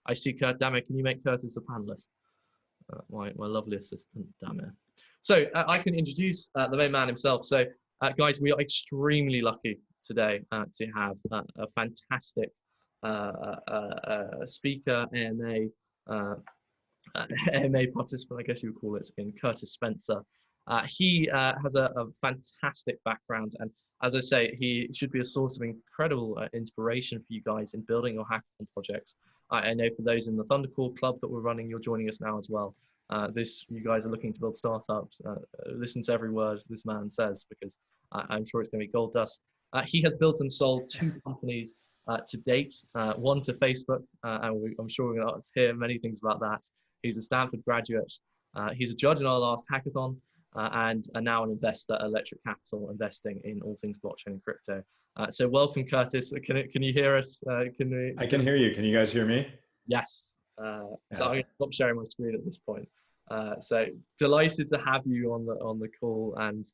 I see Kurt. Damn it, can you make Curtis a panelist? My lovely assistant, damn it. So I can introduce the main man himself. So guys, we are extremely lucky today to have a fantastic speaker, AMA participant, I guess you would call it, in Curtis Spencer. He has a fantastic background, and as I say, he should be a source of incredible inspiration for you guys in building your hackathon projects. I know for those in the Thundercore Club that we're running, you're joining us now as well. You guys are looking to build startups. Listen to every word this man says, because I'm sure it's going to be gold dust. He has built and sold 2 companies to date, one to Facebook, and I'm sure we're going to hear many things about that. He's a Stanford graduate. He's a judge in our last hackathon, and now an investor at Electric Capital, investing in all things blockchain and crypto. So welcome, Curtis. Can you hear us? I can hear you. Can you guys hear me? Yes. So I'm going to stop sharing my screen at this point. So delighted to have you on the call, and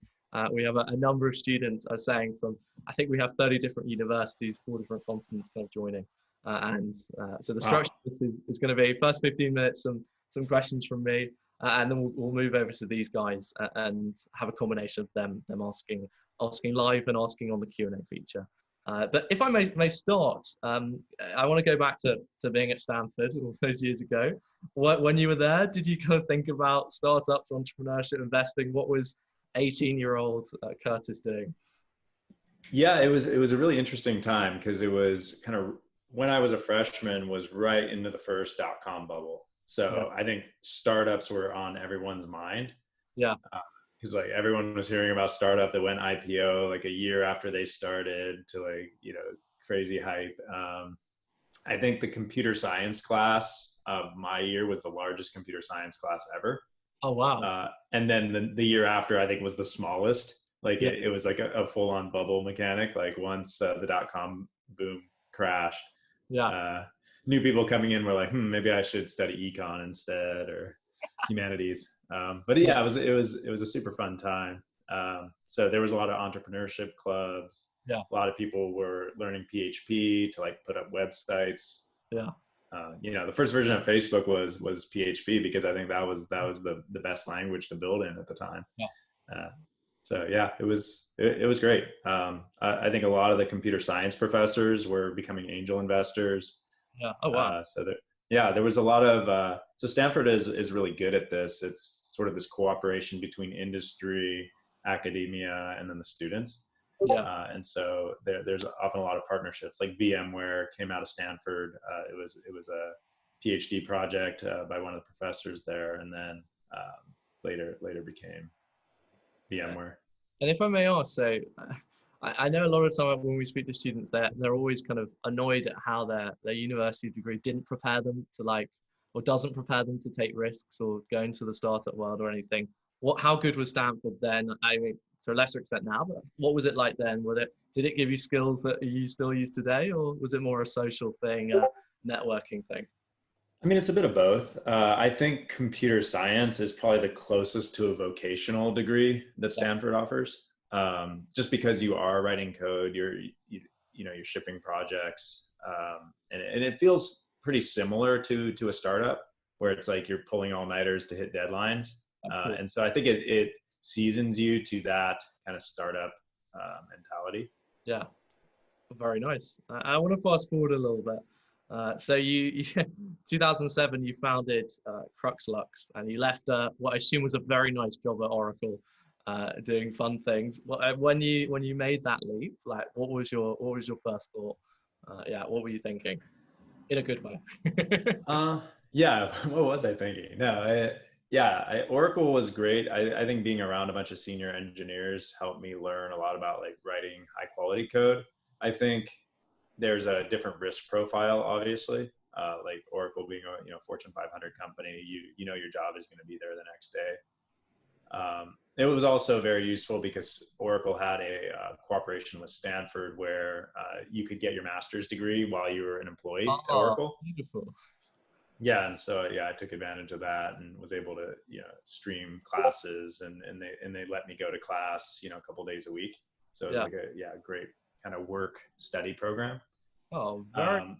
we have a number of students are saying from, I think we have 30 different universities, 4 different continents kind of joining. So the structure is going to be first 15 minutes, some questions from me, and then we'll move over to these guys and have a combination of them asking live and asking on the Q&A feature. But if I may start, I want to go back to being at Stanford all those years ago. When you were there, did you kind of think about startups, entrepreneurship, investing? What was 18-year-old Curtis doing? Yeah, it was a really interesting time, because it was kind of when I was a freshman, was right into the first .com bubble. So yeah. I think startups were on everyone's mind. Yeah. Because like everyone was hearing about startup that went IPO like a year after they started, to crazy hype. I think the computer science class of my year was the largest computer science class ever. Oh, wow. And then the year after, I think, was the smallest. Like it was like a full-on bubble mechanic. Like once the .com boom crashed, new people coming in were like, maybe I should study econ instead, or humanities. But yeah, it was a super fun time. So there was a lot of entrepreneurship clubs. Yeah. A lot of people were learning PHP to like put up websites. Yeah. The first version of Facebook was PHP, because I think that was the best language to build in at the time. Yeah. So yeah, it was great. I think a lot of the computer science professors were becoming angel investors. Yeah. Oh, wow. There was a lot of, so Stanford is really good at this. It's sort of this cooperation between industry, academia, and then the students. Yeah. And so there's often a lot of partnerships. Like VMware came out of Stanford. It was a PhD project by one of the professors there, and then later became VMware. And if I may ask, so I know a lot of time when we speak to students, they're always kind of annoyed at how their university degree didn't prepare them to or doesn't prepare them to take risks or go into the startup world or anything. How good was Stanford then? I mean, to a lesser extent now, but what was it like then? Did it give you skills that you still use today, or was it more a social thing, networking thing? I mean, it's a bit of both. I think computer science is probably the closest to a vocational degree that Stanford offers. Just because you are writing code, you're shipping projects, and it feels pretty similar to a startup, where it's like you're pulling all-nighters to hit deadlines. And so I think it seasons you to that kind of startup mentality. Yeah, very nice. I want to fast forward a little bit. So you 2007, you founded Cruxlux, and you left what I assume was a very nice job at Oracle, doing fun things. When you made that leap, what was your first thought? What were you thinking, in a good way? What was I thinking? No, Oracle was great. I think being around a bunch of senior engineers helped me learn a lot about like writing high quality code. I think there's a different risk profile, obviously. Like Oracle being a Fortune 500 company, you know your job is going to be there the next day. It was also very useful because Oracle had a cooperation with Stanford where you could get your master's degree while you were an employee at Oracle. Beautiful. Yeah, and so I took advantage of that and was able to stream classes, and they let me go to class a couple days a week. So it was like a great kind of work study program. Oh, very.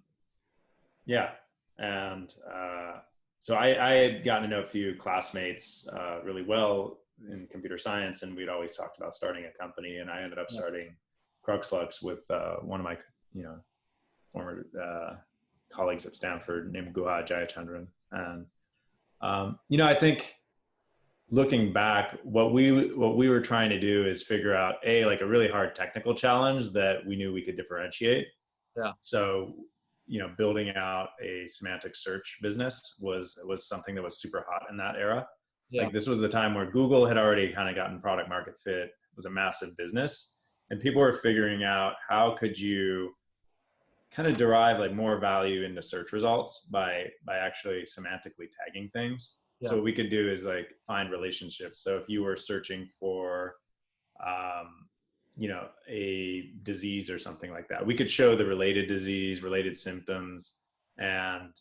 And so I had gotten to know a few classmates really well in computer science, and we'd always talked about starting a company. And I ended up starting Cruxlux with one of my, former colleagues at Stanford named Guha Jayachandran. And I think looking back, what we were trying to do is figure out like a really hard technical challenge that we knew we could differentiate. Yeah. So, building out a semantic search business was something that was super hot in that era. Yeah. Like this was the time where Google had already kind of gotten product market fit, it was a massive business, and people were figuring out how could you kind of derive like more value into search results by actually semantically tagging things. Yeah. So what we could do is like find relationships. So if you were searching for a disease or something like that, we could show the related disease, related symptoms, and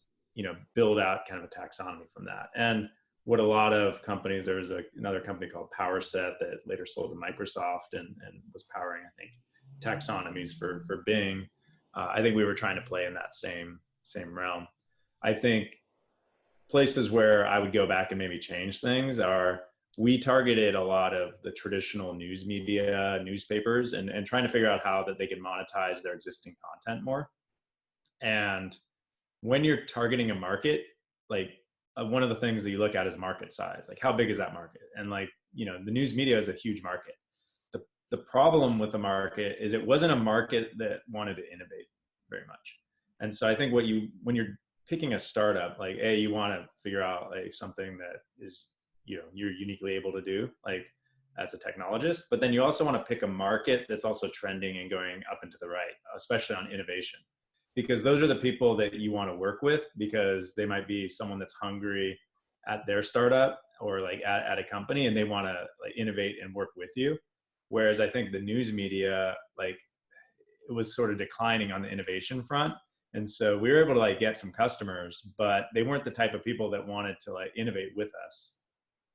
build out kind of a taxonomy from that. And what a lot of companies, there was another company called PowerSet that later sold to Microsoft and was powering, I think, taxonomies for Bing. I think we were trying to play in that same realm. I think places where I would go back and maybe change things are, we targeted a lot of the traditional news media, newspapers, and trying to figure out how that they can monetize their existing content more. And when you're targeting a market, like one of the things that you look at is market size. Like how big is that market? And like, the news media is a huge market. The problem with the market is it wasn't a market that wanted to innovate very much. And so I think when you're picking a startup, like, you want to figure out like something that is, you're uniquely able to do, like as a technologist, but then you also want to pick a market that's also trending and going up and to the right, especially on innovation, because those are the people that you want to work with, because they might be someone that's hungry at their startup or like at a company, and they want to like innovate and work with you. Whereas I think the news media, like it was sort of declining on the innovation front. And so we were able to like get some customers, but they weren't the type of people that wanted to like innovate with us.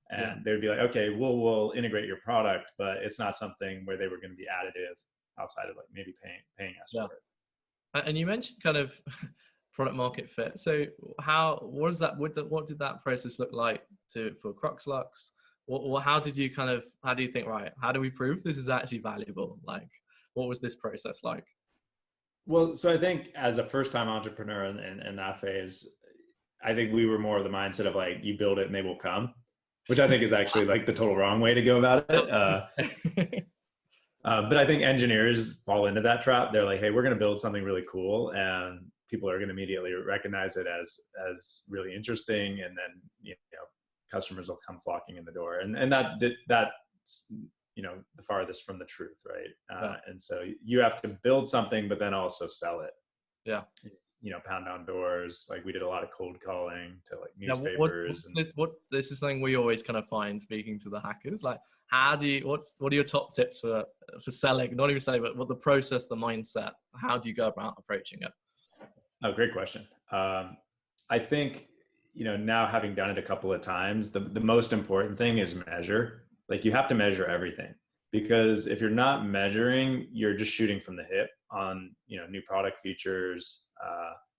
And they'd be like, okay, we'll integrate your product, but it's not something where they were going to be additive outside of like maybe paying us for it. And you mentioned kind of product market fit. So what did that process look like for Cruxlux? How do you think, right, how do we prove this is actually valuable? Like, what was this process like? Well, so I think as a first-time entrepreneur in that phase, I think we were more of the mindset of like, you build it and they will come, which I think is actually like the total wrong way to go about it. But I think engineers fall into that trap. They're like, hey, we're going to build something really cool, and people are going to immediately recognize it as really interesting, and then customers will come flocking in the door, and that's the farthest from the truth, right? And so you have to build something, but then also sell it. Yeah. Pound on doors. Like we did a lot of cold calling to like newspapers. What this is something we always kind of find speaking to the hackers. Like, what are your top tips for selling? Not even selling, but what the process, the mindset. How do you go about approaching it? Oh, great question. I think now having done it a couple of times, the most important thing is measure. Like you have to measure everything, because if you're not measuring, you're just shooting from the hip on new product features,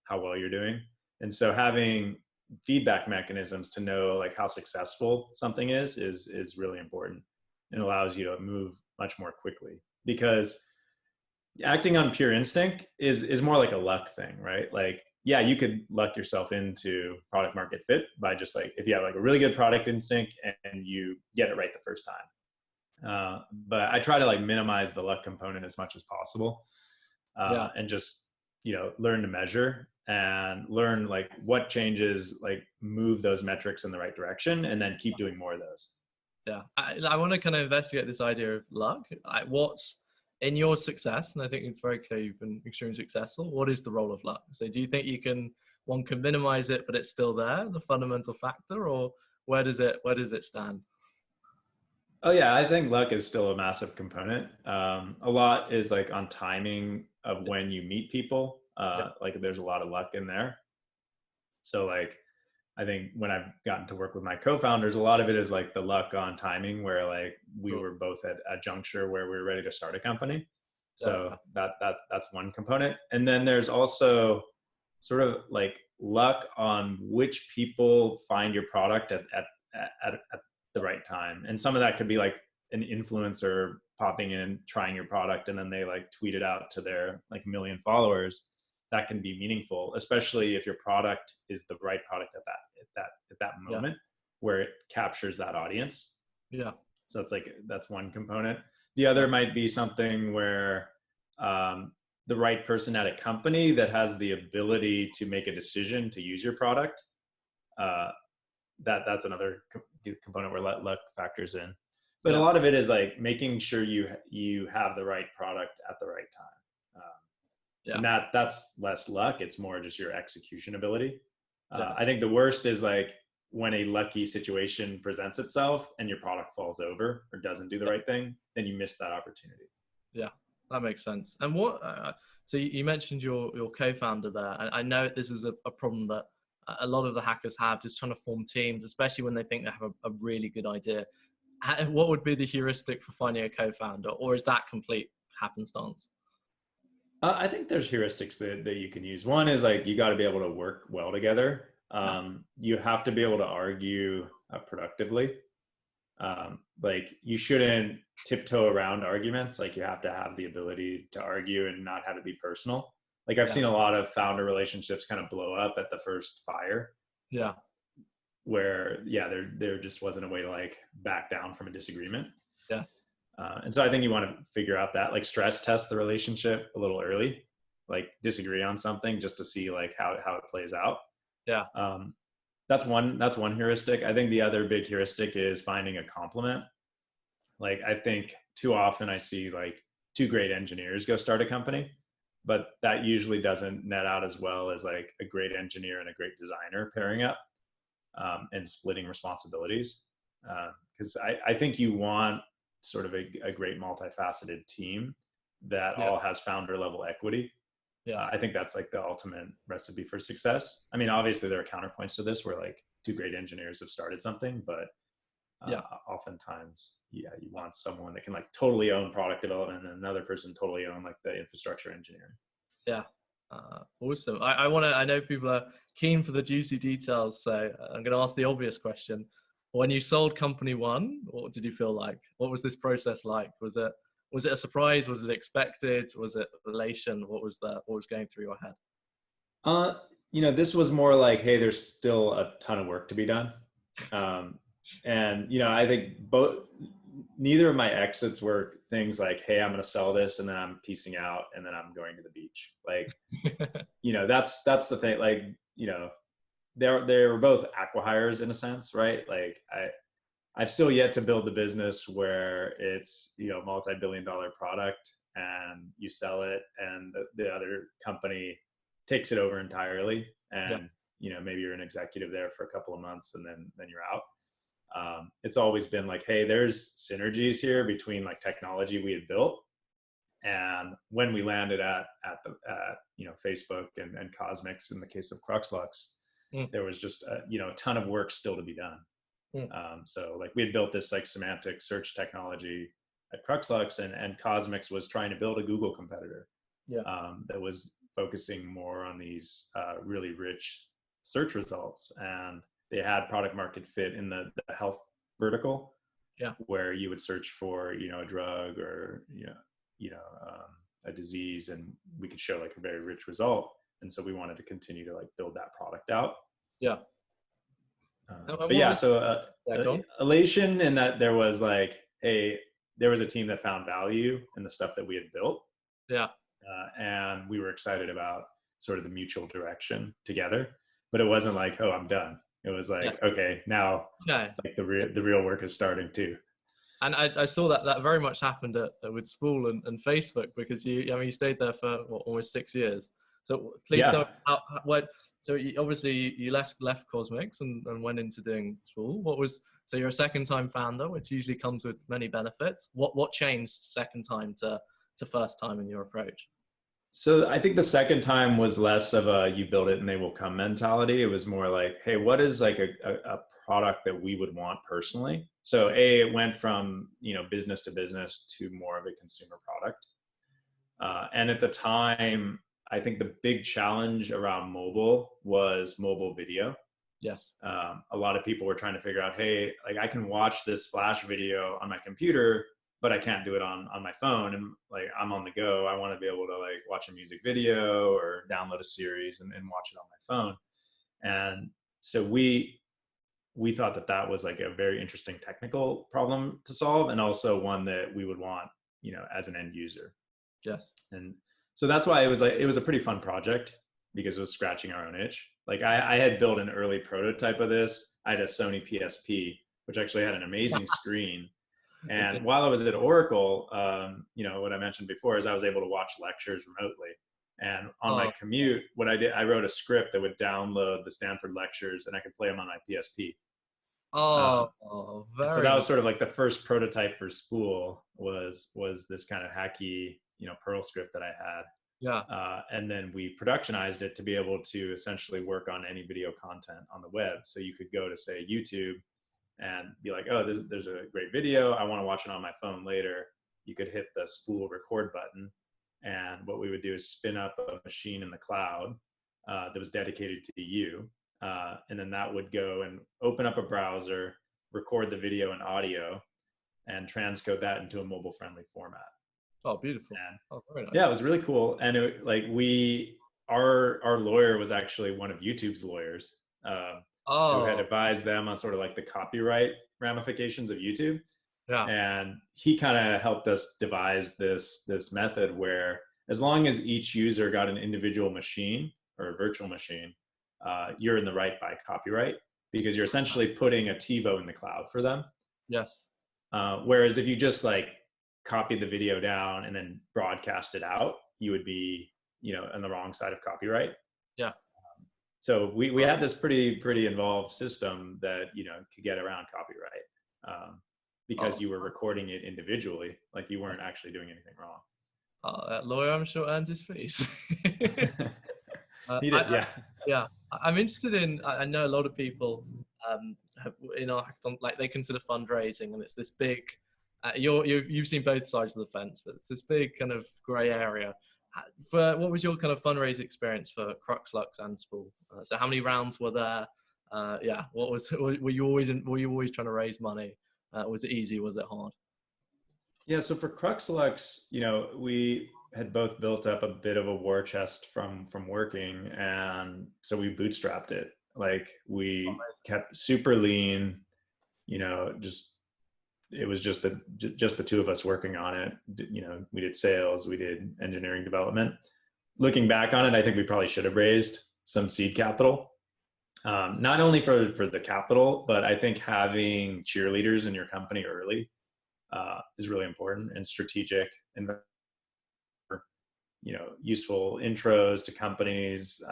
how well you're doing. And so having feedback mechanisms to know like how successful something is really important, and allows you to move much more quickly, because acting on pure instinct is more like a luck thing, right? Like, yeah, you could luck yourself into product market fit by just like, if you have like a really good product instinct and you get it right the first time. But I try to like minimize the luck component as much as possible, and just, learn to measure and learn like what changes like move those metrics in the right direction, and then keep doing more of those. Yeah. I want to kind of investigate this idea of luck. Like, what's in your success, and I think it's very clear you've been extremely successful, what is the role of luck? So do you think one can minimize it, but it's still there, the fundamental factor, or where does it stand? Oh yeah, I think luck is still a massive component. A lot is like on timing of when you meet people. Like there's a lot of luck in there. So like, I think when I've gotten to work with my co-founders, a lot of it is like the luck on timing, where like we were both at a juncture where we were ready to start a company. So that's one component. And then there's also sort of like luck on which people find your product at the right time. And some of that could be like an influencer popping in, trying your product, and then they like tweet it out to their like million followers. That can be meaningful, especially if your product is the right product at that moment where it captures that audience. Yeah. So that's one component. The other might be something where the right person at a company that has the ability to make a decision to use your product. That's another component where luck factors in. But a lot of it is like making sure you have the right product at the right time. And that's less luck. It's more just your execution ability. I think the worst is like when a lucky situation presents itself and your product falls over or doesn't do the right thing, then you miss that opportunity. Yeah, that makes sense. And what, so you mentioned your co-founder there. I know this is a problem that a lot of the hackers have, just trying to form teams, especially when they think they have a really good idea. What would be the heuristic for finding a co-founder, or is that complete happenstance? I think there's heuristics that you can use. One is like, you got to be able to work well together. You have to be able to argue productively. Like you shouldn't tiptoe around arguments. Like you have to have the ability to argue and not have it be personal. Like I've seen a lot of founder relationships kind of blow up at the first fire. Yeah. Where there just wasn't a way to like back down from a disagreement. Yeah. And so I think you want to figure out that, like, stress test the relationship a little early, like disagree on something just to see like how it plays out. Yeah. That's one heuristic. I think the other big heuristic is finding a complement. Like I think too often I see like two great engineers go start a company, but that usually doesn't net out as well as like a great engineer and a great designer pairing up and splitting responsibilities. Because I think you want sort of a great multifaceted team that all has founder level equity. I think that's like the ultimate recipe for success. I mean, obviously there are counterpoints to this where like two great engineers have started something, but oftentimes, you want someone that can like totally own product development and another person totally own like the infrastructure engineering. Yeah. Awesome. I know people are keen for the juicy details, so I'm going to ask the obvious question. When you sold company one, what did you feel like? What was this process like? Was it a surprise? Was it expected? Was it relation? What was going through your head? This was more like, hey, there's still a ton of work to be done. And, I think neither of my exits were things like, hey, I'm going to sell this and then I'm piecing out and then I'm going to the beach. Like, that's the thing. Like, they were both acqui-hires in a sense, right? Like I've still yet to build the business where it's, multi-billion-dollar product and you sell it and the other company takes it over entirely. And, maybe you're an executive there for a couple of months and then you're out. It's always been like, hey, there's synergies here between like technology we had built. And when we landed at Facebook and Cosmix in the case of Cruxlux, there was just a ton of work still to be done. So like we had built this like semantic search technology at Cruxlux, and Cosmix was trying to build a Google competitor that was focusing more on these really rich search results. And they had product market fit in the health vertical, where you would search for a drug or a disease, and we could show like a very rich result. And so we wanted to continue to like build that product out. Elation in that there was like, hey, there was a team that found value in the stuff that we had built. And we were excited about sort of the mutual direction together, but it wasn't like, oh, I'm done. It was like, okay, now like the real work is starting too. And I saw that very much happened with Spool and Facebook, because you stayed there for almost 6 years. So please tell me so you left Cosmix and went into doing Spool. So you're a second time founder, which usually comes with many benefits. What changed second time to first time in your approach? So I think the second time was less of a you build it and they will come mentality. It was more like, hey, what is like a product that we would want personally? So it went from business to business to more of a consumer product. And at the time, I think the big challenge around mobile was mobile video. Yes. A lot of people were trying to figure out, hey, like I can watch this Flash video on my computer, but I can't do it on my phone. And like I'm on the go. I want to be able to like watch a music video or download a series and watch it on my phone. And so we thought that that was like a very interesting technical problem to solve, and also one that we would want, you know, as an end user. Yes. And so that's why it was a pretty fun project, because it was scratching our own itch. Like I had built an early prototype of this. I had a Sony PSP, which actually had an amazing screen. And while I was at Oracle, you know, what I mentioned before is I was able to watch lectures remotely. And on my commute, what I did, I wrote a script that would download the Stanford lectures, and I could play them on my PSP. So that was sort of like the first prototype for Spool was this kind of hacky, you know, Perl script that I had. Yeah. And then we productionized it to be able to essentially work on any video content on the web. So you could go to, say, YouTube and be like, oh, there's a great video. I want to watch it on my phone later. You could hit the Spool record button. And what we would do is spin up a machine in the cloud that was dedicated to you. And then that would go and open up a browser, record the video and audio, and transcode that into a mobile-friendly format. Oh, beautiful. And very nice. Yeah, it was really cool. And our lawyer was actually one of YouTube's lawyers who had advised them on sort of like the copyright ramifications of YouTube. Yeah. And he kind of helped us devise this method where, as long as each user got an individual machine or a virtual machine, you're in the right by copyright, because you're essentially putting a TiVo in the cloud for them. Yes. Whereas if you just like copied the video down and then broadcast it out, you would be, you know, on the wrong side of copyright. Yeah. So we had this pretty involved system that, you know, could get around copyright, because you were recording it individually, like you weren't actually doing anything wrong. That lawyer, I'm sure, earned his fees. He did, yeah. Yeah, I'm interested in. I know a lot of people, in our hackathon, like they consider fundraising, and it's this big. You've seen both sides of the fence, but it's this big kind of grey area. What was your kind of fundraising experience for Crux, Lux, and Spool? So how many rounds were there? Yeah, were you always trying to raise money? Was it easy? Was it hard? Yeah, so for Crux, Lux, you know, we had both built up a bit of a war chest from working, and so we bootstrapped it. Like we kept super lean, you know, it was just the two of us working on it. You know, we did sales, we did engineering development. Looking back on it, I think we probably should have raised some seed capital, not only for the capital, but I think having cheerleaders in your company early is really important, and strategic and, you know, useful intros to companies,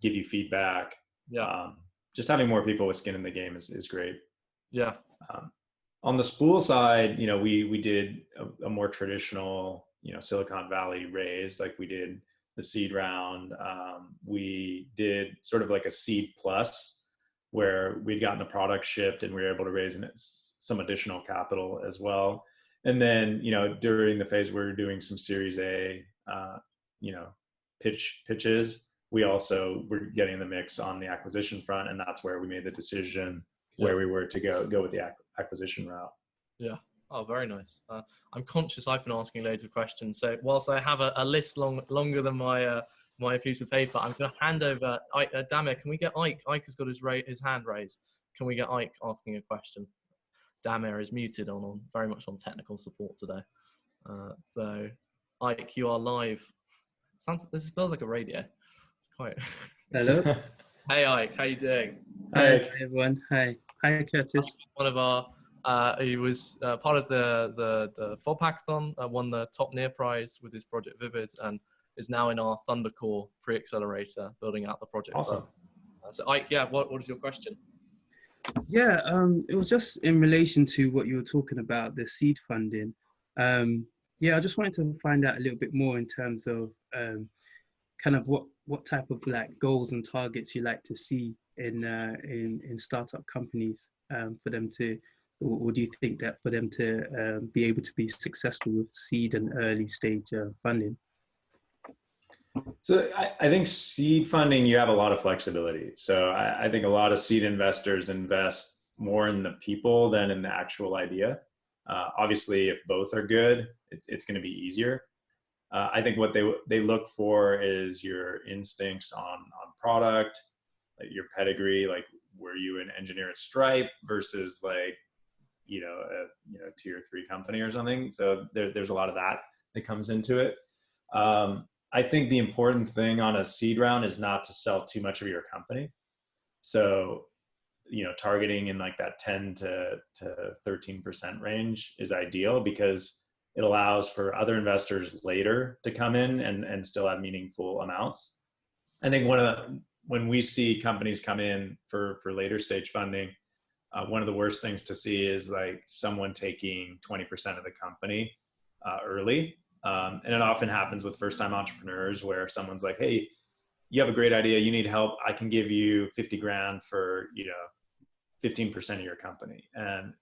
give you feedback. Yeah. Just having more people with skin in the game is great. Yeah. On the Spool side, you know, we did a more traditional, you know, Silicon Valley raise. Like we did the seed round. We did sort of like a seed plus, where we'd gotten the product shipped and we were able to raise some additional capital as well. And then, you know, during the phase where we were doing some Series A, you know, pitches, we also were getting the mix on the acquisition front, and that's where we made the decision where we were to go with the acquisition route. Yeah. Oh, very nice. I'm conscious I've been asking loads of questions. So whilst I have a list longer than my piece of paper, I'm going to hand over. Damir, can we get Ike? Ike has got his hand raised. Can we get Ike asking a question? Damir is muted on very much on technical support today. So Ike, you are live. This feels like a radio. It's quite. Hello. Hey Ike, how you doing? Hi everyone. Hi Curtis. One of our, he was part of the FOB hackathon, won the top near prize with his project Vivid, and is now in our Thundercore pre-accelerator, building out the project. Awesome. So Ike, yeah, what is your question? Yeah, it was just in relation to what you were talking about, the seed funding. Yeah, I just wanted to find out a little bit more in terms of kind of what type of like goals and targets you like to see in startup companies for them to, or do you think that for them to be able to be successful with seed and early stage funding? So I think seed funding, you have a lot of flexibility. So I think a lot of seed investors invest more in the people than in the actual idea. Obviously, if both are good, it's going to be easier. I think what they look for is your instincts on product, like your pedigree, like were you an engineer at Stripe versus like a tier 3 company or something. So there's a lot of that that comes into it. I think the important thing on a seed round is not to sell too much of your company. So, targeting in like that 10 to 13% range is ideal because it allows for other investors later to come in and still have meaningful amounts. I think when we see companies come in for later stage funding, one of the worst things to see is like someone taking 20% of the company early. And it often happens with first-time entrepreneurs where someone's like, hey, you have a great idea, you need help, I can give you 50 grand for 15% of your company. And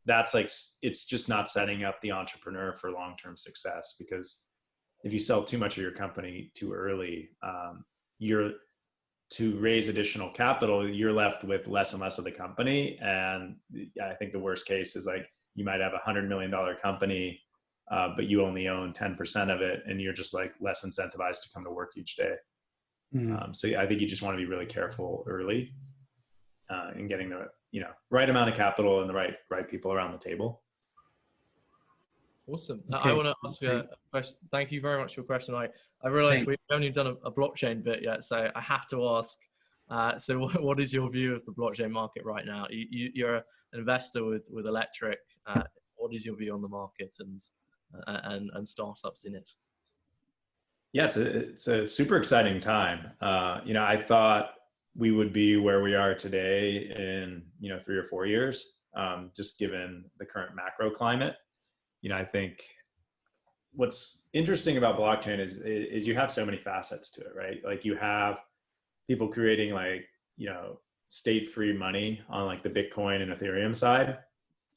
that's like, it's just not setting up the entrepreneur for long-term success, because if you sell too much of your company too early, to raise additional capital, you're left with less and less of the company. And I think the worst case is like you might have $100 million company, but you only own 10% of it, and you're just like less incentivized to come to work each day. So I think you just want to be really careful early in getting the right amount of capital and the right people around the table. Awesome. Okay. I want to ask a question. Thank you very much for your question. I realized we've only done a blockchain bit yet, so I have to ask. So what is your view of the blockchain market right now? You're an investor with Electric. What is your view on the market and startups in it? Yeah, it's a super exciting time. I thought we would be where we are today in 3 or 4 years, just given the current macro climate. I think what's interesting about blockchain is you have so many facets to it, right? Like you have people creating like state-free money on like the Bitcoin and Ethereum side,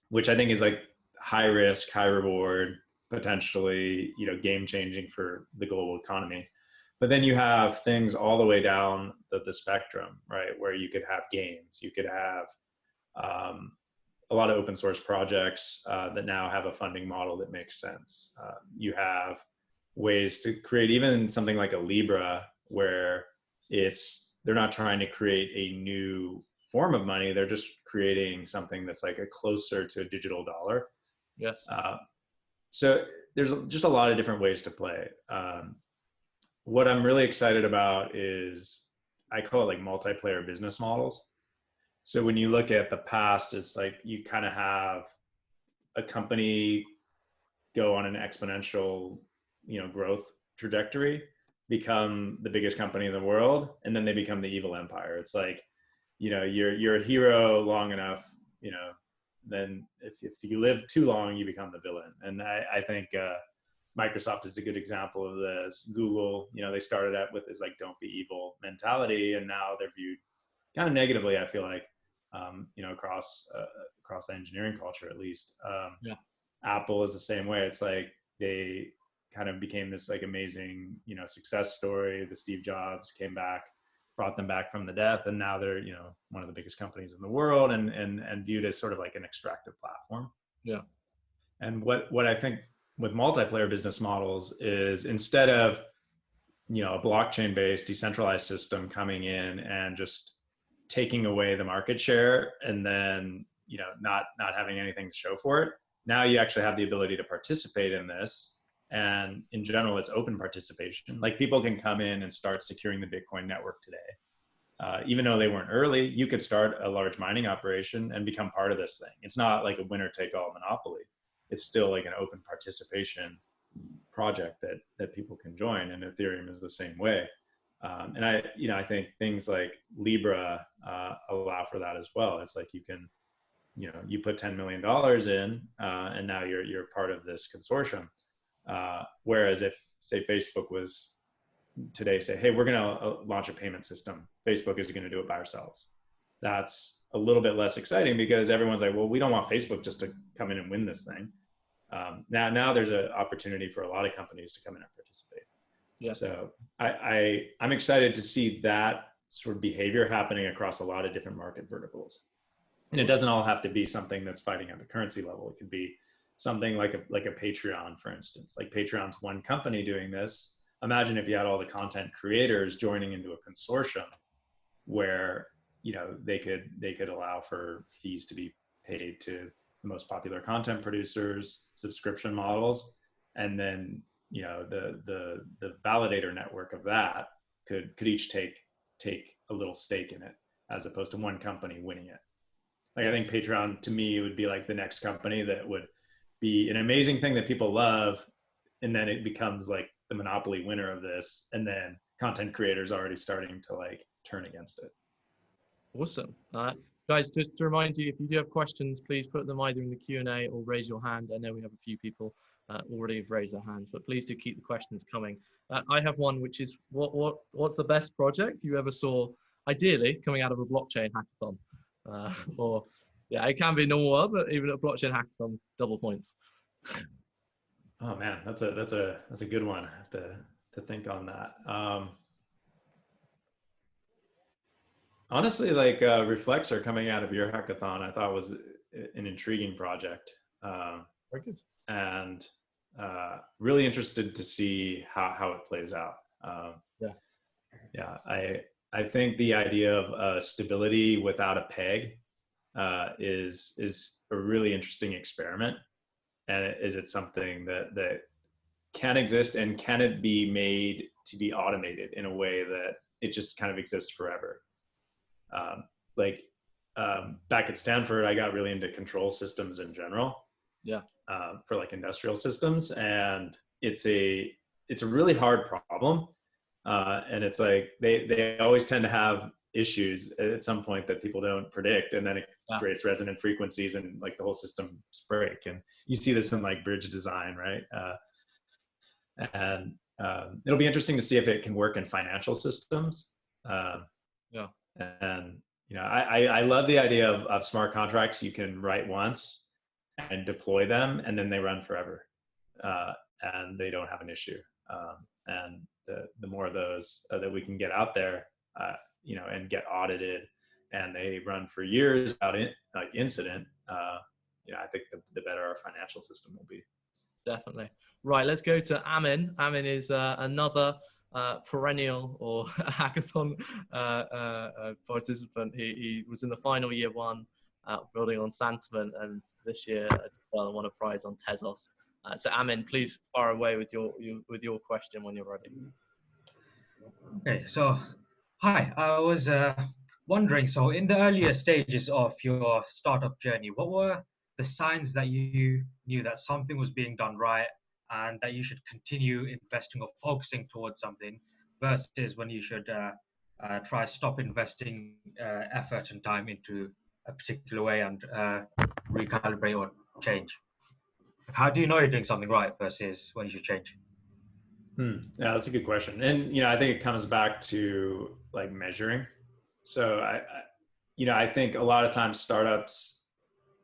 which I think is like high risk, high reward, potentially game changing for the global economy. But then you have things all the way down the spectrum, right, where you could have games, you could have a lot of open source projects that now have a funding model that makes sense. You have ways to create even something like a Libra, where they're not trying to create a new form of money, they're just creating something that's like a closer to a digital dollar. Yes. So there's just a lot of different ways to play. What I'm really excited about is, I call it like multiplayer business models. So when you look at the past, it's like you kind of have a company go on an exponential, growth trajectory, become the biggest company in the world, and then they become the evil empire. It's like, you're a hero long enough, then if you live too long, you become the villain. And I think Microsoft is a good example of this. Google, they started out with this like don't be evil mentality, and now they're viewed kind of negatively, I feel like, across the engineering culture, at least. Yeah. Apple is the same way. It's like they kind of became this like amazing, success story. The Steve Jobs came back, brought them back from the death, and now they're, one of the biggest companies in the world, and viewed as sort of like an extractive platform. Yeah. And what I think with multiplayer business models is, instead of, a blockchain based decentralized system coming in and just taking away the market share and then, not having anything to show for it, now you actually have the ability to participate in this. And in general, it's open participation. Like people can come in and start securing the Bitcoin network today. Even though they weren't early, you could start a large mining operation and become part of this thing. It's not like a winner take all monopoly. It's still like an open participation project that people can join. And Ethereum is the same way. And I think things like Libra allow for that as well. It's like you can, you put $10 million in, and now you're part of this consortium. Whereas if, say, Facebook was today, say, hey, we're going to launch a payment system, Facebook is going to do it by ourselves. That's a little bit less exciting, because everyone's like, well, we don't want Facebook just to come in and win this thing. Now there's an opportunity for a lot of companies to come in and participate. Yes. So I'm excited to see that sort of behavior happening across a lot of different market verticals. And it doesn't all have to be something that's fighting at the currency level. It could be something like a Patreon, for instance. Like Patreon's one company doing this. Imagine if you had all the content creators joining into a consortium where, you know, they could allow for fees to be paid to the most popular content producers, subscription models, and then, you know, the validator network of that could each take a little stake in it, as opposed to one company winning it. Like, I think Patreon, to me, would be like the next company that would be an amazing thing that people love, and then it becomes like the monopoly winner of this, and then content creators already starting to like turn against it. Awesome. Guys, just to remind you, if you do have questions, please put them either in the Q&A or raise your hand. I know we have a few people already have raised their hands, but please do keep the questions coming. I have one, which is what's the best project you ever saw, ideally coming out of a blockchain hackathon? Or yeah, it can be normal world, but even a blockchain hackathon, double points. Oh man, that's a good one. I have to think on that. Honestly, like Reflexor coming out of your hackathon, I thought was an intriguing project. Very good. And really interested to see how it plays out. Yeah, I think the idea of stability without a peg is a really interesting experiment. And is it something that can exist, and can it be made to be automated in a way that it just kind of exists forever? Back at Stanford, I got really into control systems in general. Yeah. For like industrial systems, and it's a really hard problem, and it's like they always tend to have issues at some point that people don't predict, and then it creates resonant frequencies, and like the whole systems break. And you see this in like bridge design, right? And it'll be interesting to see if it can work in financial systems. And you know, I love the idea of smart contracts you can write once and deploy them, and then they run forever, and they don't have an issue. And the more of those that we can get out there, you know, and get audited, and they run for years without incident, you know, I think the better our financial system will be. Definitely. Right, let's go to Amin. Amin is another perennial or hackathon participant. He was in the final year one, building on Santiment, and this year won a prize on Tezos. So Amin, please fire away with your question when you're ready. Okay, so hi, I was wondering, so in the earlier stages of your startup journey, what were the signs that you knew that something was being done right and that you should continue investing or focusing towards something, versus when you should try stop investing effort and time into a particular way and recalibrate or change? How do you know you're doing something right versus when you should change? Yeah, that's a good question. And, you know, I think it comes back to like measuring. So I think a lot of times startups,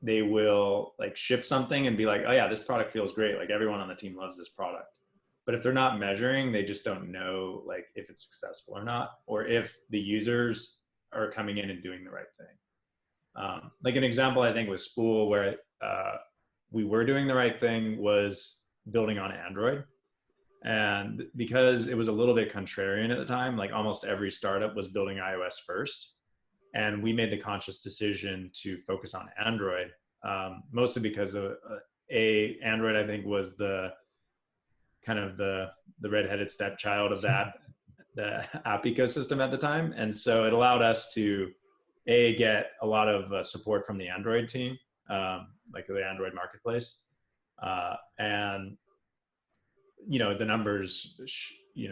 they will like ship something and be like, oh yeah, this product feels great. Like everyone on the team loves this product. But if they're not measuring, they just don't know like if it's successful or not, or if the users are coming in and doing the right thing. Like an example, I think, with Spool, where we were doing the right thing, was building on Android. And because it was a little bit contrarian at the time, like almost every startup was building iOS first. And we made the conscious decision to focus on Android, mostly because of Android, I think, was the kind of the redheaded stepchild of the app ecosystem at the time. And so it allowed us to get a lot of support from the Android team, like the Android marketplace. And you know, the numbers,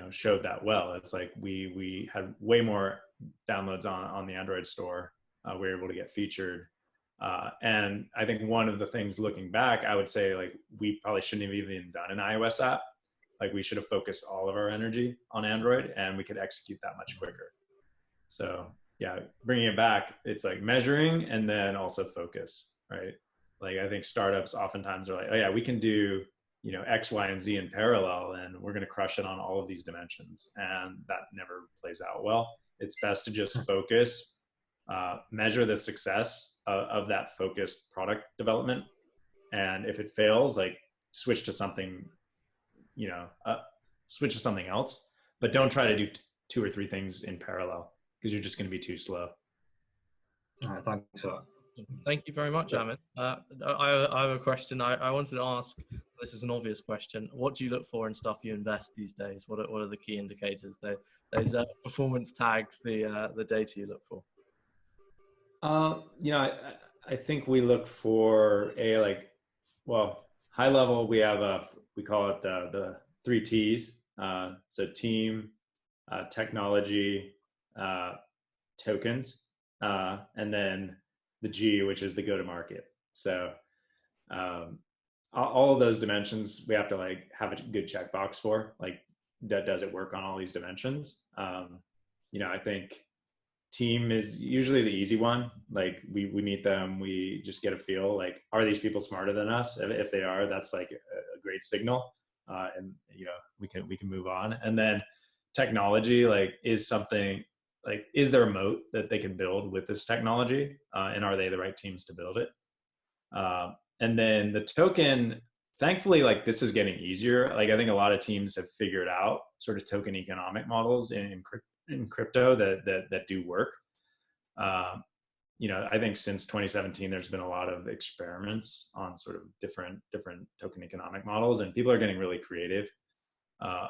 showed that well. It's like we had way more downloads on the Android store. We were able to get featured. And I think one of the things looking back, I would say, like, we probably shouldn't have even done an iOS app. Like, we should have focused all of our energy on Android, and we could execute that much quicker. So yeah, bringing it back, it's like measuring and then also focus, right? Like, I think startups oftentimes are like, oh yeah, we can do, X, Y, and Z in parallel, and we're going to crush it on all of these dimensions. And that never plays out well. It's best to just focus, measure the success of that focused product development. And if it fails, like switch to something, switch to something else, but don't try to do two or three things in parallel because you're just going to be too slow. All right, thanks a lot. Thank you very much, Amit. I have a question. I wanted to ask, this is an obvious question. What do you look for in stuff you invest these days? What are the key indicators? Those performance tags, the data you look for? I think we look for high level, we call it the 3 T's. So team, technology, tokens, and then the G, which is the go-to-market. So all of those dimensions, we have to have a good checkbox for, does it work on all these dimensions? I think team is usually the easy one. We meet them, we just get a feel, are these people smarter than us? If they are, that's a great signal. And we can move on. And then technology, is there a moat that they can build with this technology? And are they the right teams to build it? And then the token, thankfully, this is getting easier. I think a lot of teams have figured out sort of token economic models in crypto that do work. I think since 2017, there's been a lot of experiments on sort of different token economic models, and people are getting really creative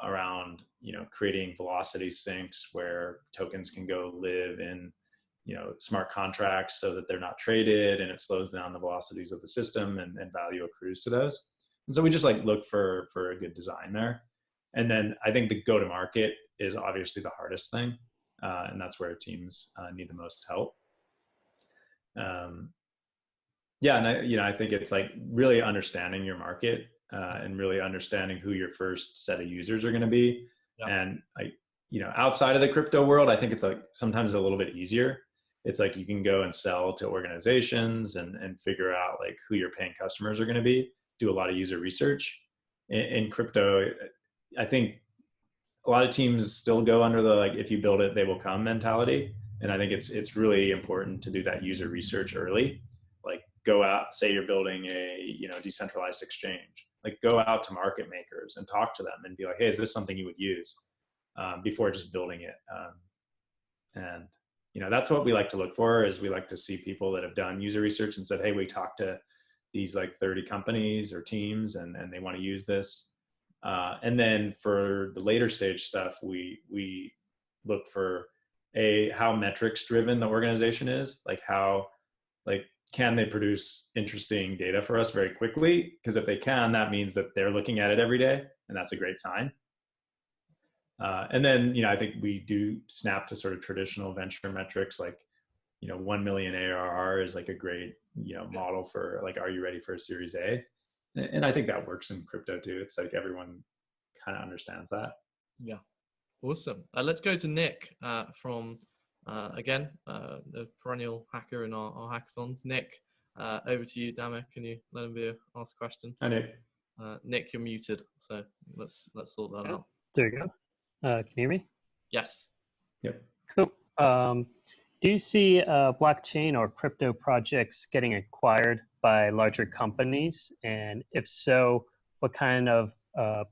around, creating velocity sinks where tokens can go live in, smart contracts so that they're not traded, and it slows down the velocities of the system, and value accrues to those. And so we just look for a good design there. And then I think the go-to-market is obviously the hardest thing. And that's where teams need the most help. And I think it's really understanding your market and really understanding who your first set of users are going to be. Yeah. And outside of the crypto world, I think it's sometimes a little bit easier. It's you can go and sell to organizations and figure out who your paying customers are going to be, do a lot of user research. In crypto, I think a lot of teams still go under the if you build it, they will come mentality. And I think it's really important to do that user research early. Go out, say you're building a decentralized exchange. Go out to market makers and talk to them and be hey, is this something you would use? Before just building it. And that's what we like to look for, is we like to see people that have done user research and said, hey, we talked to these 30 companies or teams and they want to use this. And then for the later stage stuff, we look for how metrics driven the organization is, how can they produce interesting data for us very quickly? Because if they can, that means that they're looking at it every day, and that's a great sign. And then, I think we do snap to sort of traditional venture metrics, 1 million ARR is a great, model for are you ready for a Series A? And I think that works in crypto too. It's everyone kind of understands that. Yeah. Awesome. Let's go to Nick from, again, the perennial hacker in our hackathons. Nick, over to you. Damek, can you let him ask a question? Hi, Nick. Nick, you're muted, so let's sort that out. There you go. Can you hear me? Yes. Yep. Cool. Do you see blockchain or crypto projects getting acquired by larger companies? And if so, what kind of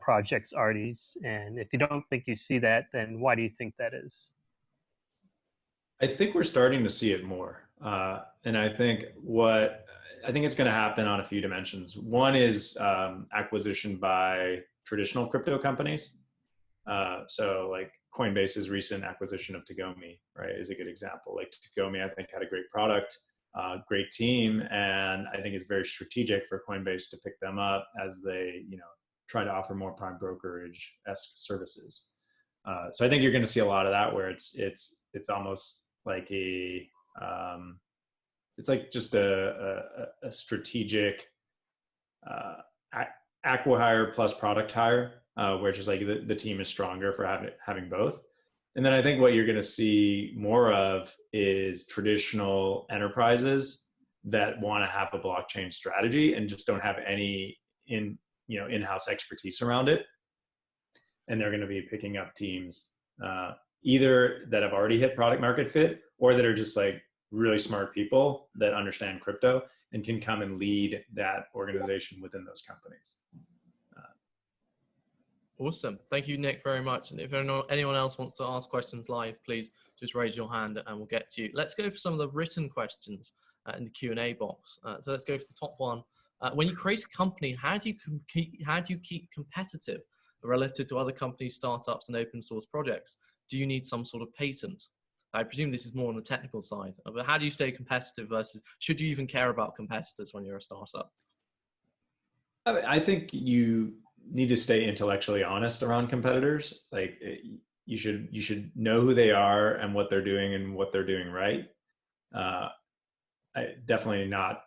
projects are these? And if you don't think you see that, then why do you think that is? I think we're starting to see it more. And I think it's going to happen on a few dimensions. One is acquisition by traditional crypto companies. So Coinbase's recent acquisition of Tagomi, right, is a good example. Tagomi, I think, had a great product, great team, and I think it's very strategic for Coinbase to pick them up as they, try to offer more prime brokerage-esque services. So I think you're going to see a lot of that, where it's almost it's just a strategic acqui-hire plus product hire, where just the team is stronger for having both. And then I think what you're going to see more of is traditional enterprises that want to have a blockchain strategy and just don't have any in-house expertise around it. And they're going to be picking up teams either that have already hit product market fit, or that are just like really smart people that understand crypto and can come and lead that organization within those companies. Awesome. Thank you, Nick, very much. And if anyone else wants to ask questions live, please just raise your hand and we'll get to you. Let's go for some of the written questions in the Q&A box. So let's go for the top one. When you create a company, how do you keep competitive relative to other companies, startups, and open source projects? Do you need some sort of patent? I presume this is more on the technical side, but how do you stay competitive versus, should you even care about competitors when you're a startup? I think you need to stay intellectually honest around competitors. Like you should know who they are and what they're doing and what they're doing right. Definitely not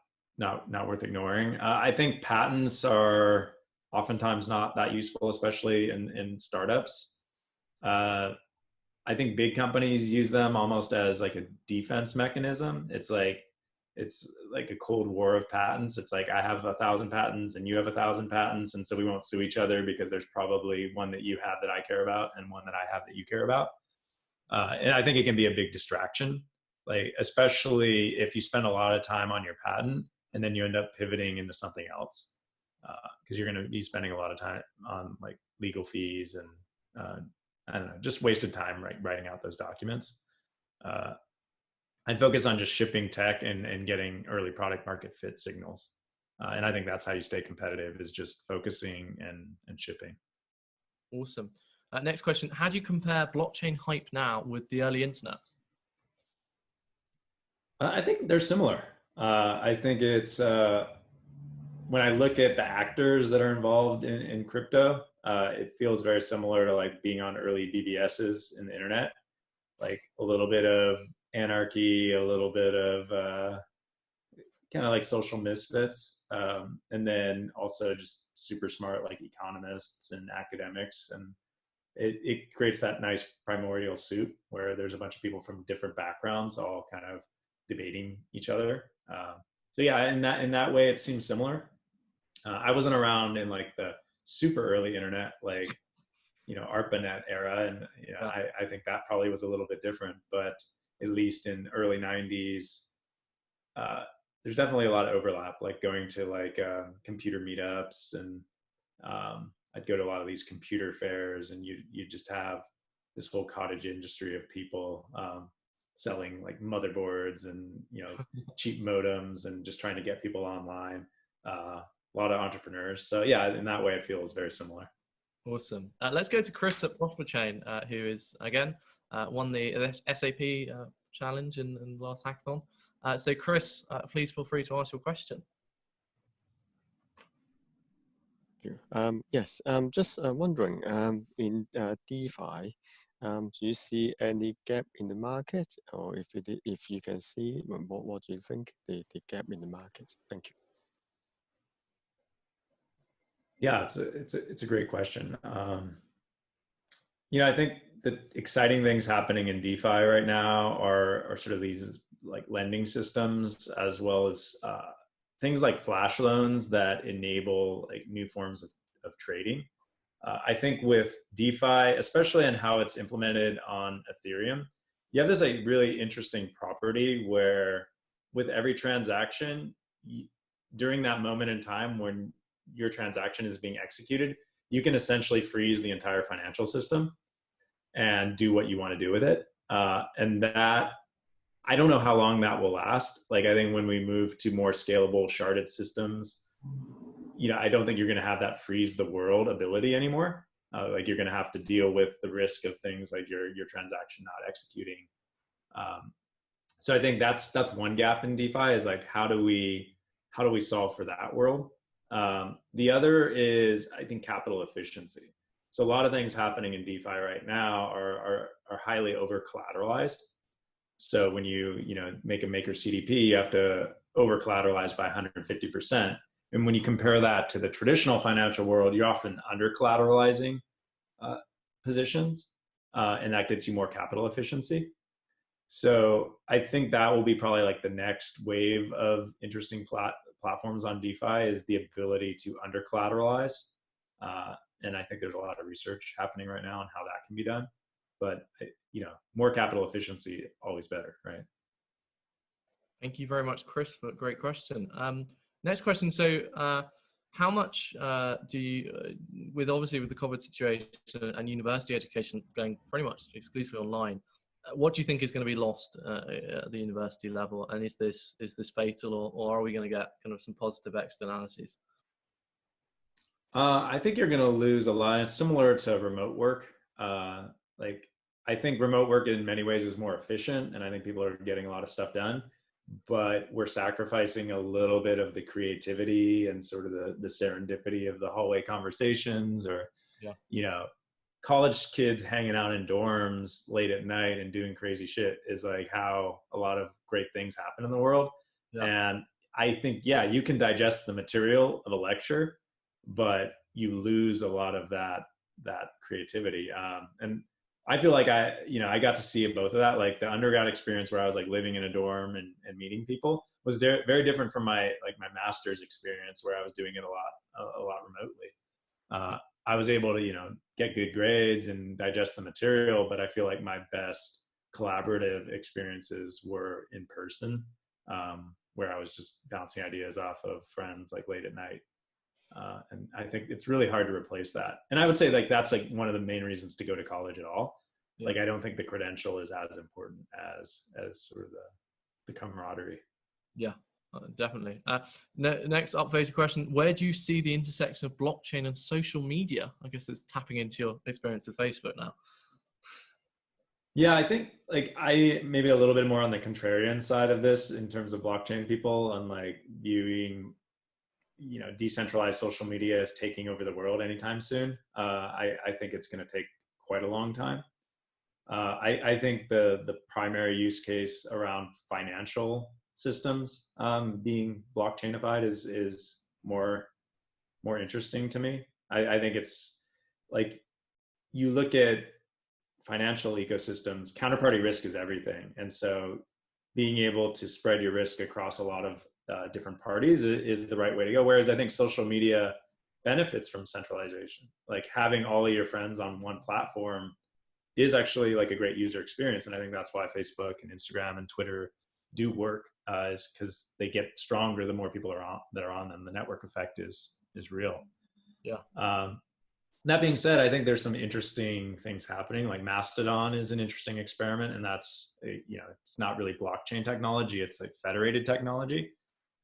worth ignoring. I think patents are oftentimes not that useful, especially in startups. I think big companies use them almost as like a defense mechanism. It's like a cold war of patents. It's like, I have 1,000 patents and you have 1,000 patents, and so we won't sue each other because there's probably one that you have that I care about and one that I have that you care about. And I think it can be a big distraction, like especially if you spend a lot of time on your patent and then you end up pivoting into something else, because you're going to be spending a lot of time on like legal fees and I don't know, just wasted time writing out those documents. I'd focus on just shipping tech and getting early product market fit signals. And I think that's how you stay competitive, is just focusing and shipping. Awesome. Next question. How do you compare blockchain hype now with the early internet? I think they're similar. I think it's, when I look at the actors that are involved in crypto, it feels very similar to like being on early BBSs in the internet, like a little bit of anarchy, a little bit of kind of like social misfits, and then also just super smart like economists and academics, and it creates that nice primordial soup where there's a bunch of people from different backgrounds all kind of debating each other. So yeah, in that way it seems similar. I wasn't around in like the super early internet, like ARPANET era, and I think that probably was a little bit different, but at least in early 90s, there's definitely a lot of overlap, like going to like computer meetups, and I'd go to a lot of these computer fairs, and you just have this whole cottage industry of people selling like motherboards and cheap modems and just trying to get people online. A lot of entrepreneurs. So yeah, in that way it feels very similar. Awesome. Let's go to Chris at Prosper Chain, who is again won the SAP challenge in the last hackathon. So Chris, please feel free to ask your question. Thank you. Yes, just wondering, in DeFi, do you see any gap in the market, or if you can see, what do you think the gap in the market? Thank you. Yeah, it's a great question. I think the exciting things happening in DeFi right now are sort of these like lending systems, as well as things like flash loans that enable like new forms of trading. I think with DeFi, especially in how it's implemented on Ethereum, you have this like really interesting property where with every transaction, during that moment in time when your transaction is being executed, you can essentially freeze the entire financial system and do what you want to do with it. And that, I don't know how long that will last. Like, I think when we move to more scalable sharded systems, I don't think you're going to have that freeze the world ability anymore. Like, you're going to have to deal with the risk of things like your transaction not executing. So I think that's one gap in DeFi, is like, how do we solve for that world? The other is, I think, capital efficiency. So a lot of things happening in DeFi right now are highly over collateralized. So when you make a maker CDP, you have to over collateralize by 150%. And when you compare that to the traditional financial world, you're often under collateralizing positions, and that gets you more capital efficiency. So I think that will be probably like the next wave of interesting platforms on DeFi is the ability to under collateralize. And I think there's a lot of research happening right now on how that can be done. But, more capital efficiency, always better, right? Thank you very much, Chris, for a great question. Next question. So how much do you, with the COVID situation and university education going pretty much exclusively online, what do you think is going to be lost at the university level? And is this fatal, or are we going to get kind of some positive externalities? I think you're going to lose a lot. It's similar to remote work. I think remote work in many ways is more efficient, and I think people are getting a lot of stuff done, but we're sacrificing a little bit of the creativity and sort of the serendipity of the hallway conversations, or, college kids hanging out in dorms late at night and doing crazy shit is like how a lot of great things happen in the world. Yeah. And I think, you can digest the material of a lecture, but you lose a lot of that creativity. And I feel like I got to see both of that. Like the undergrad experience where I was like living in a dorm and meeting people was very different from my master's experience where I was doing it a lot remotely. I was able to, get good grades and digest the material, but I feel like my best collaborative experiences were in person, where I was just bouncing ideas off of friends like late at night. And I think it's really hard to replace that. And I would say that's one of the main reasons to go to college at all. Yeah. I don't think the credential is as important as sort of the camaraderie. Yeah, definitely. Next upvoted question: where do you see the intersection of blockchain and social media? I guess it's tapping into your experience with Facebook now. Yeah, I think I maybe a little bit more on the contrarian side of this in terms of blockchain people and viewing decentralized social media is taking over the world anytime soon. I think it's going to take quite a long time. I think the primary use case around financial systems being blockchainified is more interesting to me. I think it's you look at financial ecosystems, counterparty risk is everything. And so being able to spread your risk across a lot of different parties is the right way to go. Whereas I think social media benefits from centralization. Having all of your friends on one platform is actually a great user experience. And I think that's why Facebook and Instagram and Twitter do work, is because they get stronger the more people that are on them. The network effect is real. Yeah. That being said, I think there's some interesting things happening. Mastodon is an interesting experiment, and that's it's not really blockchain technology; it's federated technology.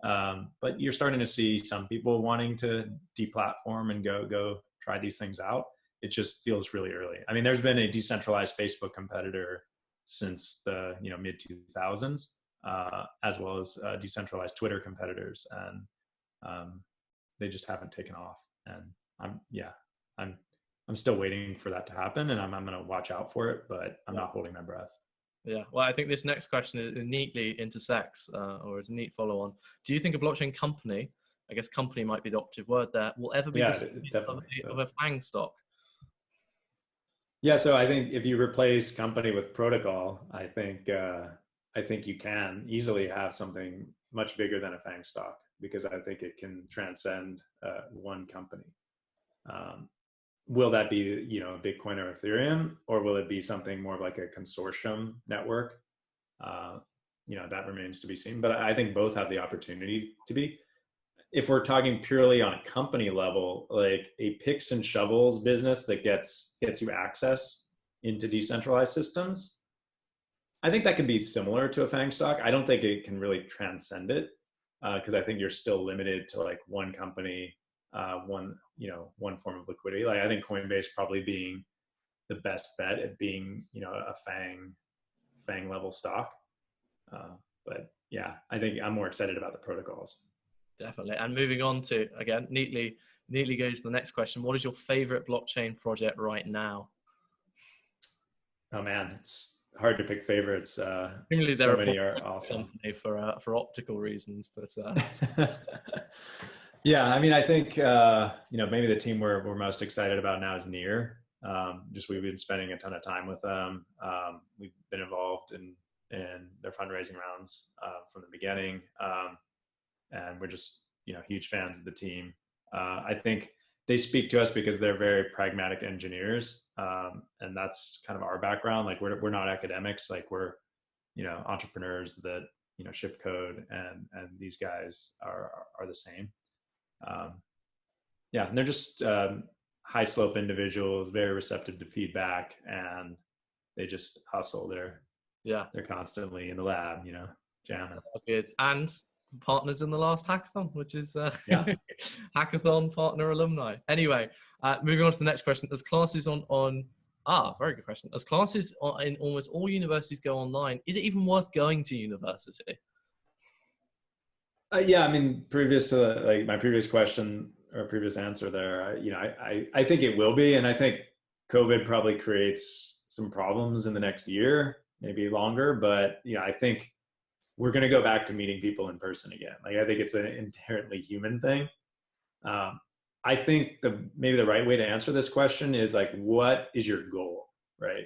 But you're starting to see some people wanting to deplatform and go try these things out. It just feels really early. I mean, there's been a decentralized Facebook competitor since the mid 2000s, as well as decentralized Twitter competitors, and they just haven't taken off. And I'm still waiting for that to happen, and I'm going to watch out for it, but I'm not holding my breath. Yeah, well, I think this next question is neatly intersects, or is a neat follow-on. Do you think a blockchain company, I guess company might be the operative word there, will ever be of a FANG stock? Yeah, so I think if you replace company with protocol, I think you can easily have something much bigger than a FANG stock, because I think it can transcend one company. Will that be, Bitcoin or Ethereum, or will it be something more like a consortium network? That remains to be seen. But I think both have the opportunity to be. If we're talking purely on a company level, a picks and shovels business that gets you access into decentralized systems, I think that could be similar to a FANG stock. I don't think it can really transcend it, because I think you're still limited to one company, one form of liquidity. I think Coinbase probably being the best bet at being, a FANG level stock. But yeah, I think I'm more excited about the protocols. Definitely. And moving on to, again, neatly goes to the next question. What is your favorite blockchain project right now? Oh man, it's hard to pick favorites. So many are awesome. For optical reasons, but yeah, I mean, I think maybe the team we're most excited about now is Near. We've been spending a ton of time with them. We've been involved in their fundraising rounds from the beginning, and we're just, huge fans of the team. I think they speak to us because they're very pragmatic engineers, and that's kind of our background. Like we're not academics, like we're, entrepreneurs that, ship code, and these guys are the same. Yeah, and they're just high slope individuals, very receptive to feedback, and they just hustle. They're constantly in the lab, jamming. Good. And partners in the last hackathon, which is hackathon partner alumni. Anyway, moving on to the next question. As classes very good question. As classes in almost all universities go online, is it even worth going to university? Yeah, I mean, previous to like my previous question or previous answer there, I think it will be, and I think COVID probably creates some problems in the next year, maybe longer, but I think we're going to go back to meeting people in person again. Like, I think it's an inherently human thing. I think maybe the right way to answer this question is like, what is your goal, right?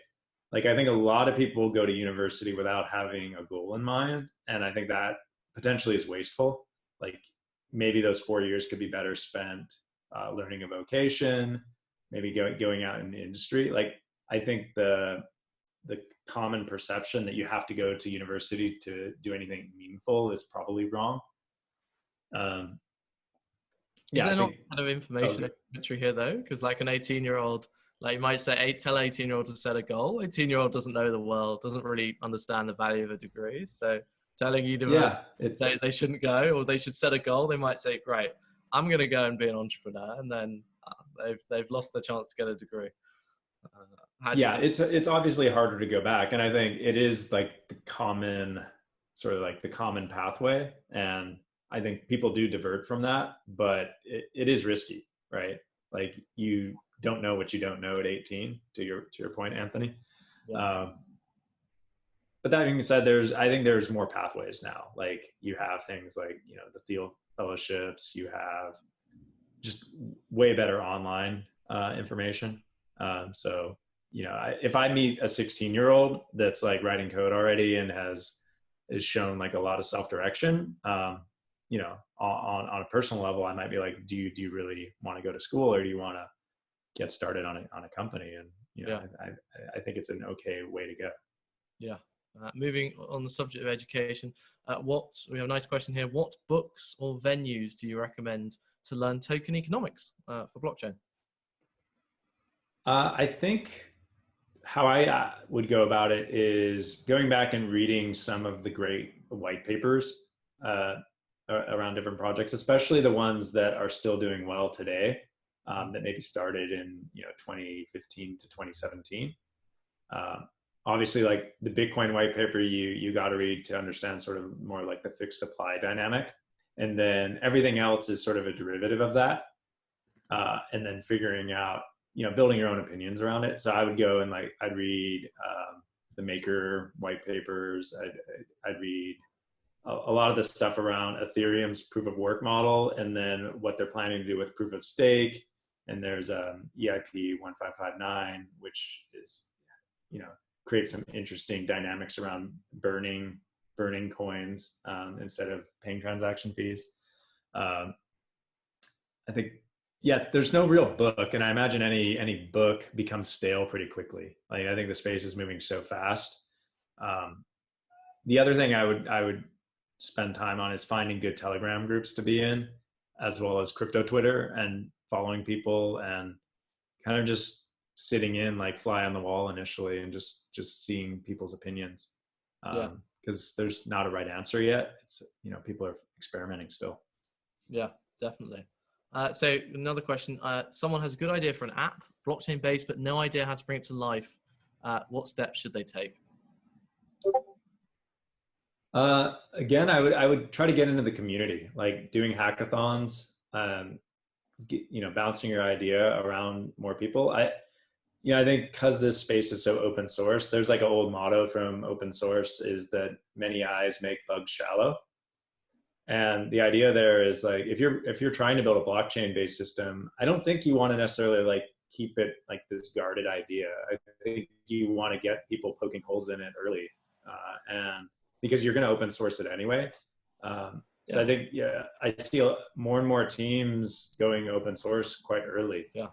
Like, I think a lot of people go to university without having a goal in mind, and I think that potentially is wasteful. Like, maybe those 4 years could be better spent learning a vocation, maybe going out in the industry. Like, I think the common perception that you have to go to university to do anything meaningful is probably wrong. Is there not kind of information asymmetry here though? Because like an 18-year-old, like you might say, tell 18-year-old to set a goal. 18-year-old doesn't know the world, doesn't really understand the value of a degree. So telling university they shouldn't go, or they should set a goal, they might say, great, I'm going to go and be an entrepreneur, and then they've lost the chance to get a degree. It's obviously harder to go back, and I think it is like the common pathway, and I think people do divert from that, but it is risky, right? Like, you don't know what you don't know at 18, to your point, Anthony. Yeah. But that being said, I think there's more pathways now. Like, you have things like, the field fellowships, you have just way better online information. So, if I meet a 16-year-old that's like writing code already and is shown like a lot of self-direction, on a personal level, I might be like, do you really want to go to school, or do you want to get started on a company? And, I think it's an okay way to go. Yeah. Moving on the subject of education, we have a nice question here. What books or venues do you recommend to learn token economics for blockchain? I think how I would go about it is going back and reading some of the great white papers around different projects, especially the ones that are still doing well today, that maybe started in 2015 to 2017. Obviously, like the Bitcoin white paper, you got to read to understand sort of more like the fixed supply dynamic, and then everything else is sort of a derivative of that, and then figuring out, building your own opinions around it. So I would go and I'd read the Maker white papers. I'd read a lot of the stuff around Ethereum's proof of work model, and then what they're planning to do with proof of stake. And there's EIP 1559, which is, create some interesting dynamics around burning coins instead of paying transaction fees. I think, there's no real book, and I imagine any book becomes stale pretty quickly. Like, I think the space is moving so fast. The other thing I would spend time on is finding good Telegram groups to be in, as well as crypto Twitter, and following people and kind of just sitting in like fly on the wall initially, and just seeing people's opinions, because there's not a right answer yet. It's, people are experimenting still. Yeah, definitely. So another question, someone has a good idea for an app, blockchain based, but no idea how to bring it to life. What steps should they take? Again, I would try to get into the community, like doing hackathons, bouncing your idea around more people. I think because this space is so open source, there's like an old motto from open source is that many eyes make bugs shallow. And the idea there is like, if you're trying to build a blockchain based system, I don't think you want to necessarily like keep it like this guarded idea. I think you want to get people poking holes in it early, and because you're going to open source it anyway. So I think, yeah, I see more and more teams going open source quite early. Yeah.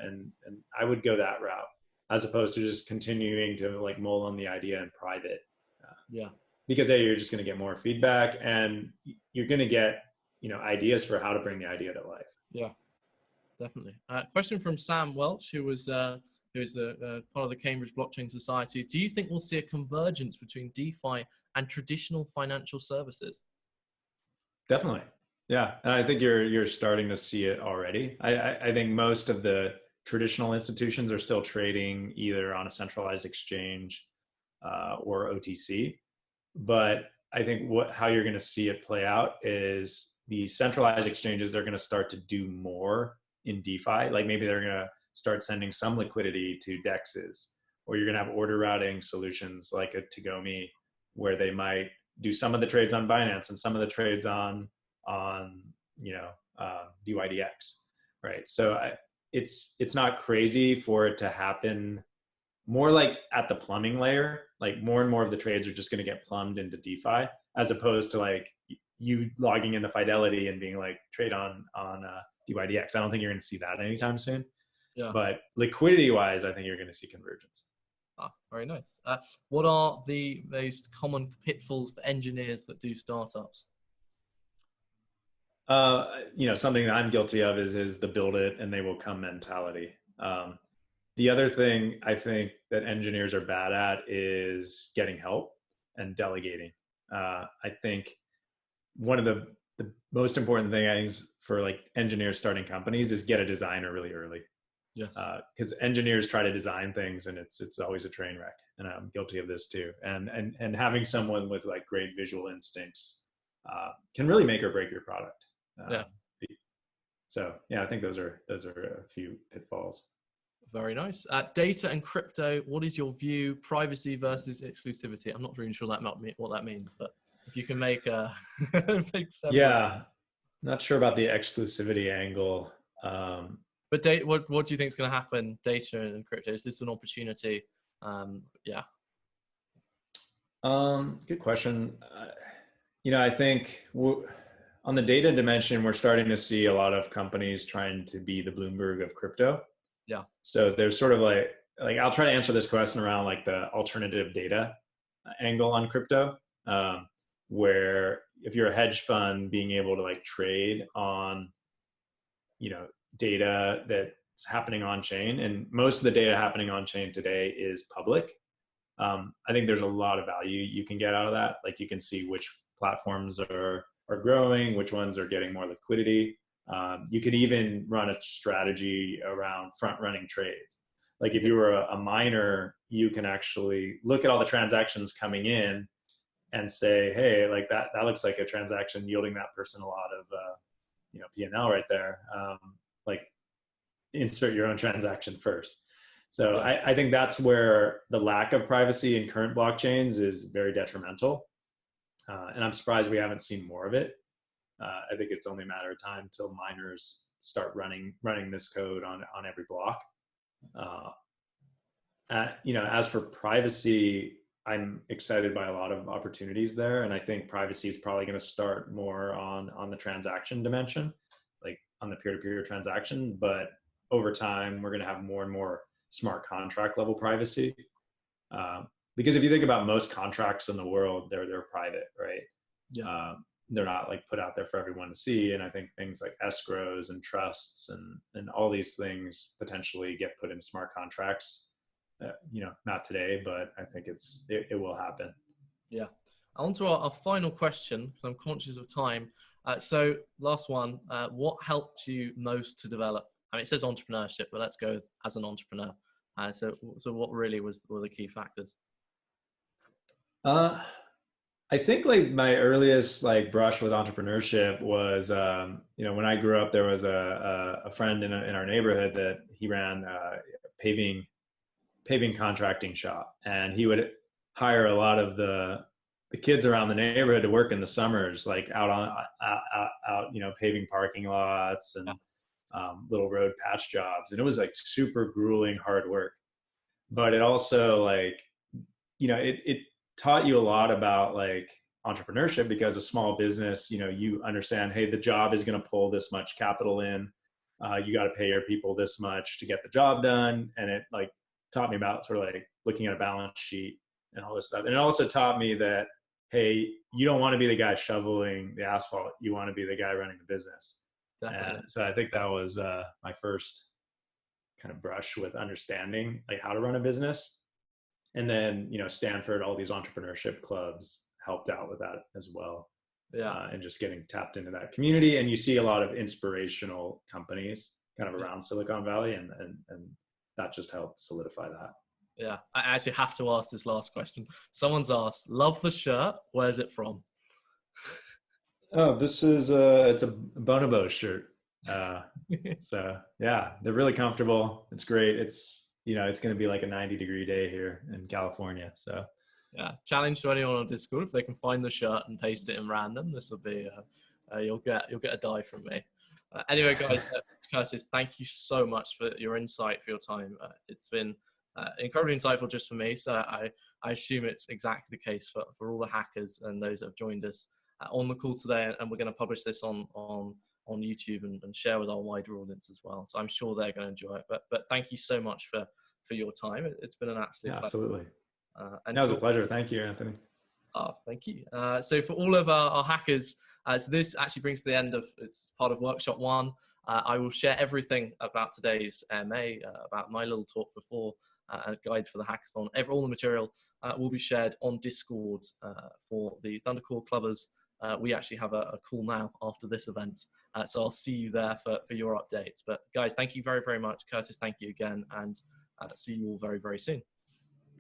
And I would go that route as opposed to just continuing to like mull on the idea in private. Because you're just going to get more feedback and you're going to get, ideas for how to bring the idea to life. Yeah, definitely. Question from Sam Welch, who is the part of the Cambridge Blockchain Society. Do you think we'll see a convergence between DeFi and traditional financial services? Definitely. Yeah. And I think you're starting to see it already. I think most of the traditional institutions are still trading either on a centralized exchange or OTC. But I think how you're going to see it play out is the centralized exchanges are going to start to do more in DeFi. Like maybe they're going to start sending some liquidity to DEXs, or you're going to have order routing solutions like a Tagomi, where they might do some of the trades on Binance and some of the trades on DYDX, right? So it's not crazy for it to happen more like at the plumbing layer. Like more and more of the trades are just going to get plumbed into DeFi, as opposed to like you logging into Fidelity and being like trade on DYDX. I don't think you're going to see that anytime soon. Yeah. But liquidity wise, I think you're going to see convergence. Very nice. What are the most common pitfalls for engineers that do startups? Something that I'm guilty of is the build it and they will come mentality. The other thing I think that engineers are bad at is getting help and delegating. I think one of the most important things for like engineers starting companies is get a designer really early. Yes. Because engineers try to design things and it's always a train wreck, and I'm guilty of this too. And having someone with like great visual instincts can really make or break your product. So yeah, I think those are a few pitfalls. Very nice. Data and crypto. What is your view? Privacy versus exclusivity. I'm not really sure what that means, but if you can make a yeah, not sure about the exclusivity angle. But what do you think is going to happen? Data and crypto. Is this an opportunity? Good question. I think on the data dimension, we're starting to see a lot of companies trying to be the Bloomberg of crypto. Yeah. So there's sort of like I'll try to answer this question around like the alternative data angle on crypto, where if you're a hedge fund, being able to like trade on, data that's happening on chain, and most of the data happening on chain today is public. I think there's a lot of value you can get out of that. Like you can see which platforms are growing, which ones are getting more liquidity. You could even run a strategy around front running trades. Like if you were a miner, you can actually look at all the transactions coming in and say, hey, like that looks like a transaction yielding that person a lot of, P&L right there. Like insert your own transaction first. So yeah. I think that's where the lack of privacy in current blockchains is very detrimental. And I'm surprised we haven't seen more of it. I think it's only a matter of time till miners start running this code on every block. As for privacy, I'm excited by a lot of opportunities there. And I think privacy is probably going to start more on the transaction dimension, like on the peer-to-peer transaction. But over time, we're going to have more and more smart contract level privacy. Because if you think about most contracts in the world, they're private, right? Yeah. They're not like put out there for everyone to see. And I think things like escrows and trusts and all these things potentially get put into smart contracts. Not today, but I think it will happen. Yeah. On to our final question, because I'm conscious of time. So last one, what helped you most to develop? I mean, it says entrepreneurship, but let's go as an entrepreneur. So what really were the key factors? I think like my earliest like brush with entrepreneurship was, when I grew up, there was a friend in our neighborhood that he ran a paving contracting shop, and he would hire a lot of the kids around the neighborhood to work in the summers, like out paving parking lots and little road patch jobs. And it was like super grueling, hard work, but it also like, it taught you a lot about like entrepreneurship, because a small business, you understand, hey, the job is going to pull this much capital in. You got to pay your people this much to get the job done. And it like taught me about sort of like looking at a balance sheet and all this stuff. And it also taught me that, hey, you don't want to be the guy shoveling the asphalt. You want to be the guy running the business. Definitely. And so I think that was my first kind of brush with understanding like how to run a business. And then, Stanford, all these entrepreneurship clubs helped out with that as well. Yeah. And just getting tapped into that community. And you see a lot of inspirational companies kind of around Silicon Valley, and that just helped solidify that. Yeah, I actually have to ask this last question. Someone's asked, love the shirt, where's it from? Oh, this is it's a Bonobo shirt. So yeah, they're really comfortable. It's great. It's, it's going to be like a 90-degree day here in California. So yeah, challenge to anyone on Discord, if they can find the shirt and paste it in random, this will be, you'll get a die from me. Anyway, guys, Curtis, thank you so much for your insight, for your time. It's been incredibly insightful just for me. So I assume it's exactly the case for all the hackers and those that have joined us on the call today. And we're going to publish this on YouTube and share with our wider audience as well. So I'm sure they're going to enjoy it. But thank you so much for your time. It's been an absolute pleasure. Absolutely. And that was a pleasure. Thank you, Anthony. Oh, thank you. So for all of our hackers, so this actually brings to the end of, it's part of Workshop 1. I will share everything about today's MA, about my little talk before, guides for the hackathon. All the material will be shared on Discord for the Thundercore Clubbers. We actually have a call now after this event. So I'll see you there for your updates. But guys, thank you very, very much. Curtis, thank you again. And see you all very, very soon.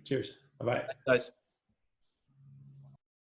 Cheers. Bye-bye. Thanks, guys.